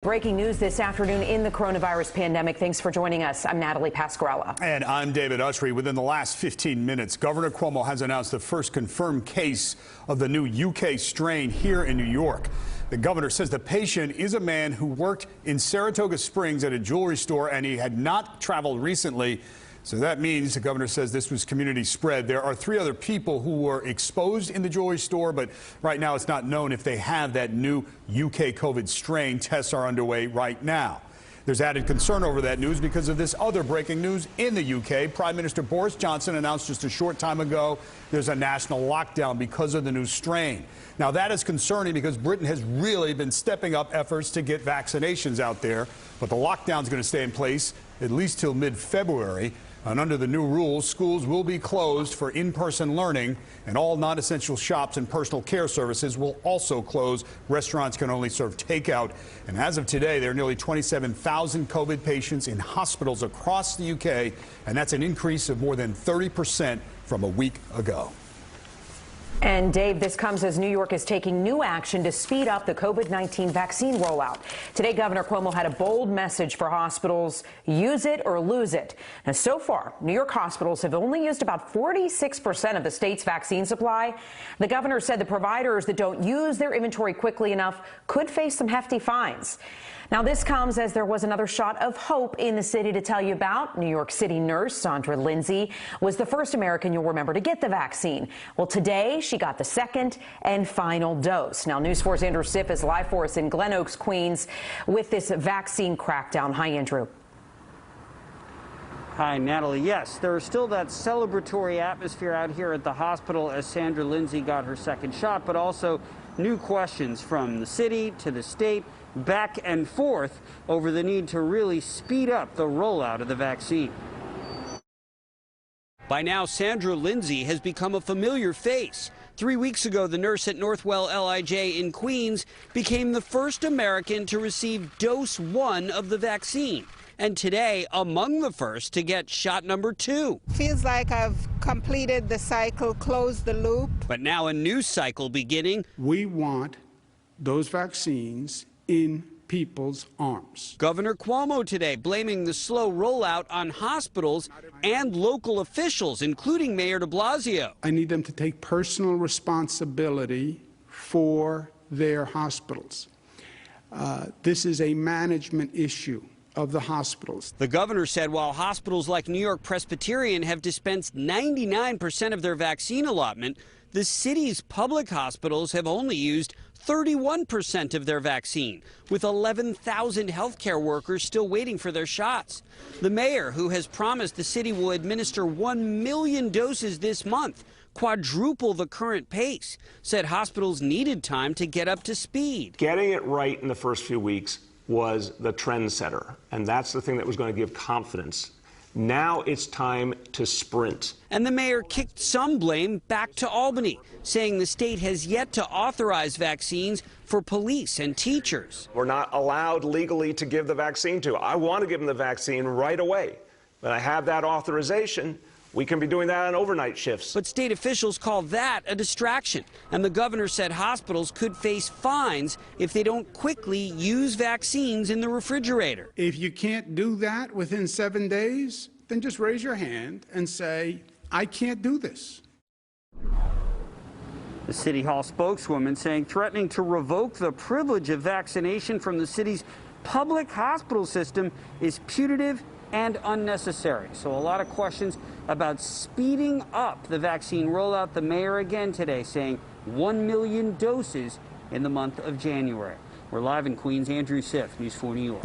Breaking news this afternoon in the coronavirus pandemic. Thanks for joining us. I'm Natalie Pasquarella. And I'm David Usry. Within the last 15 minutes, Governor Cuomo has announced the first confirmed case of the new UK strain here in New York. The governor says the patient is a man who worked in Saratoga Springs at a jewelry store, and he had not traveled recently. So that means the governor says this was community spread. There are 3 other people who were exposed in the jewelry store, but right now it's not known if they have that new UK COVID strain. Tests are underway right now. There's added concern over that news because of this other breaking news in the UK. Prime Minister Boris Johnson announced just a short time ago there's a national lockdown because of the new strain. Now, that is concerning because Britain has really been stepping up efforts to get vaccinations out there. But the lockdown is going to stay in place at least till mid-February. And under the new rules, schools will be closed for in-person learning, and all non-essential shops and personal care services will also close. Restaurants can only serve takeout. And as of today, there are nearly 27,000 COVID patients in hospitals across the UK, and that's an increase of more than 30% from a week ago. And Dave, this comes as New York is taking new action to speed up the COVID-19 vaccine rollout. Today, Governor Cuomo had a bold message for hospitals: use it or lose it. Now, so far, New York hospitals have only used about 46% of the state's vaccine supply. The governor said the providers that don't use their inventory quickly enough could face some hefty fines. Now, this comes as there was another shot of hope in the city to tell you about. New York City nurse Sandra Lindsay was the first American you'll remember to get the vaccine. Well, today she got the second and final dose. Now, News 4's Andrew Siff is live for us in Glen Oaks, Queens, with this vaccine crackdown. Hi, Andrew. Hi, Natalie. Yes, there is still that celebratory atmosphere out here at the hospital as Sandra Lindsay got her second shot, but also new questions from the city to the state, back and forth over the need to really speed up the rollout of the vaccine. By now, Sandra Lindsay has become a familiar face. 3 weeks ago, the nurse at Northwell LIJ in Queens became the first American to receive dose 1 of the vaccine. And today, among the first to get shot number 2. Feels like I've completed the cycle, closed the loop. But now a new cycle beginning. We want those vaccines in people's arms. Governor Cuomo today blaming the slow rollout on hospitals and local officials, including Mayor de Blasio. I need them to take personal responsibility for their hospitals. This is a management issue of the hospitals. The governor said while hospitals like New York Presbyterian have dispensed 99% of their vaccine allotment, the city's public hospitals have only used 31% of their vaccine, with 11,000 healthcare workers still waiting for their shots. The mayor, who has promised the city will administer 1 million doses this month, quadruple the current pace, said hospitals needed time to get up to speed. Getting it right in the first few weeks was the trendsetter, and that's the thing that was going to give confidence. Now it's time to sprint. And the mayor kicked some blame back to Albany, saying the state has yet to authorize vaccines for police and teachers. We're not allowed legally to give the vaccine to. I want to give them the vaccine right away, but I have that authorization. We can be doing that on overnight shifts. But state officials call that a distraction. And the governor said hospitals could face fines if they don't quickly use vaccines in the refrigerator. If you can't do that within 7 days, then just raise your hand and say, I can't do this. The City Hall spokeswoman saying threatening to revoke the privilege of vaccination from the city's public hospital system is punitive and unnecessary. So a lot of questions about speeding up the vaccine rollout. The mayor again today saying 1 million doses in the month of January. We're live in Queens. Andrew Siff, News 4 New York.